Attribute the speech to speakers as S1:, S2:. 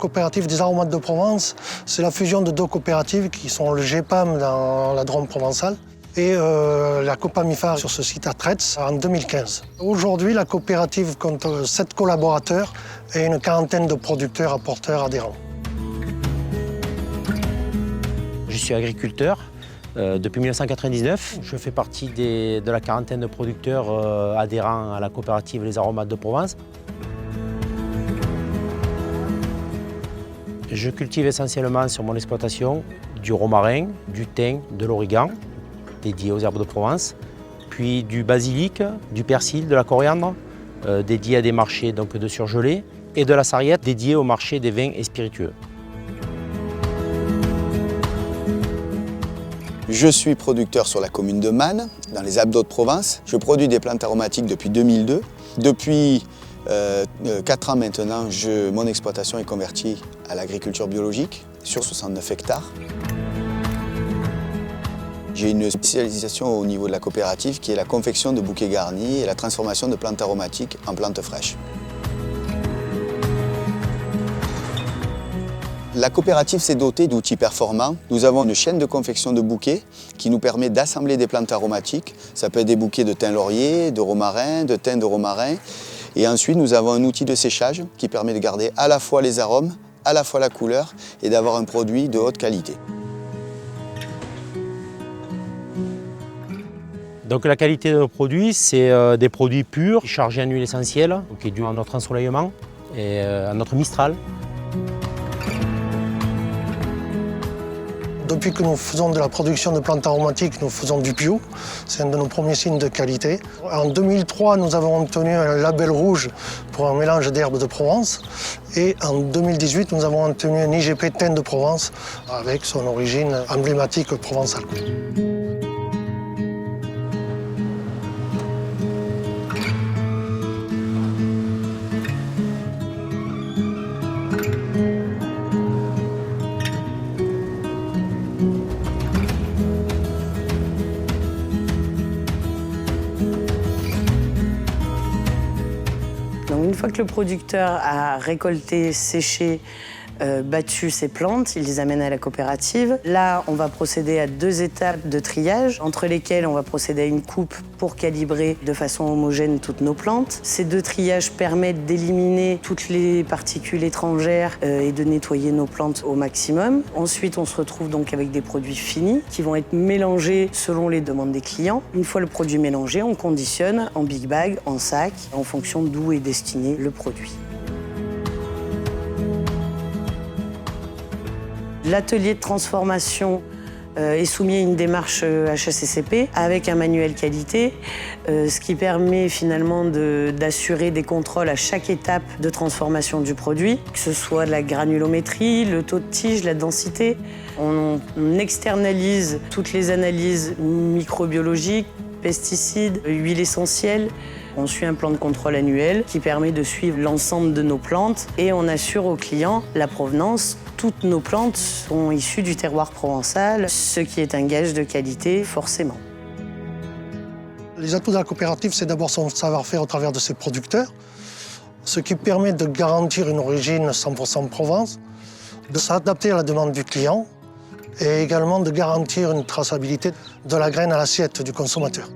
S1: coopérative des aromates de Provence, c'est la fusion de deux coopératives qui sont le GEPAM dans la Drôme provençale et la Copamifar sur ce site à Tretz en 2015. Aujourd'hui, la coopérative compte 7 collaborateurs et une quarantaine de producteurs, apporteurs, adhérents.
S2: Je suis agriculteur depuis 1999. Je fais partie de la quarantaine de producteurs adhérents à la coopérative Les Aromates de Provence. Je cultive essentiellement sur mon exploitation du romarin, du thym, de l'origan, dédié aux herbes de Provence, puis du basilic, du persil, de la coriandre, dédié à des marchés donc, de surgelés, et de la sarriette, dédiée au marché des vins et spiritueux.
S3: Je suis producteur sur la commune de Mannes, dans les Alpes d'Haute-Provence. Je produis des plantes aromatiques depuis 2002. Depuis 4 ans maintenant, mon exploitation est convertie à l'agriculture biologique sur 69 hectares. J'ai une spécialisation au niveau de la coopérative qui est la confection de bouquets garnis et la transformation de plantes aromatiques en plantes fraîches. La coopérative s'est dotée d'outils performants. Nous avons une chaîne de confection de bouquets qui nous permet d'assembler des plantes aromatiques. Ça peut être des bouquets de thym laurier, de romarin, de thym de romarin. Et ensuite, nous avons un outil de séchage qui permet de garder à la fois les arômes, à la fois la couleur et d'avoir un produit de haute qualité.
S2: Donc la qualité de nos produits, c'est des produits purs, chargés en huile essentielle, qui est dû à notre ensoleillement et à notre Mistral.
S1: Depuis que nous faisons de la production de plantes aromatiques, nous faisons du bio. C'est un de nos premiers signes de qualité. En 2003, nous avons obtenu un label rouge pour un mélange d'herbes de Provence. Et en 2018, nous avons obtenu un IGP thym de Provence avec son origine emblématique provençale.
S4: Une fois que le producteur a récolté, séché, battu ses plantes, il les amène à la coopérative. Là, on va procéder à 2 étapes de triage, entre lesquelles on va procéder à une coupe pour calibrer de façon homogène toutes nos plantes. Ces 2 triages permettent d'éliminer toutes les particules étrangères et de nettoyer nos plantes au maximum. Ensuite, on se retrouve donc avec des produits finis qui vont être mélangés selon les demandes des clients. Une fois le produit mélangé, on conditionne en big bag, en sac, en fonction d'où est destiné le produit. L'atelier de transformation est soumis à une démarche HACCP avec un manuel qualité, ce qui permet finalement d'assurer des contrôles à chaque étape de transformation du produit, que ce soit la granulométrie, le taux de tige, la densité. On externalise toutes les analyses microbiologiques, pesticides, huiles essentielles. On suit un plan de contrôle annuel qui permet de suivre l'ensemble de nos plantes et on assure aux clients la provenance. Toutes nos plantes sont issues du terroir provençal, ce qui est un gage de qualité, forcément.
S1: Les atouts de la coopérative, c'est d'abord son savoir-faire au travers de ses producteurs, ce qui permet de garantir une origine 100% Provence, de s'adapter à la demande du client et également de garantir une traçabilité de la graine à l'assiette du consommateur.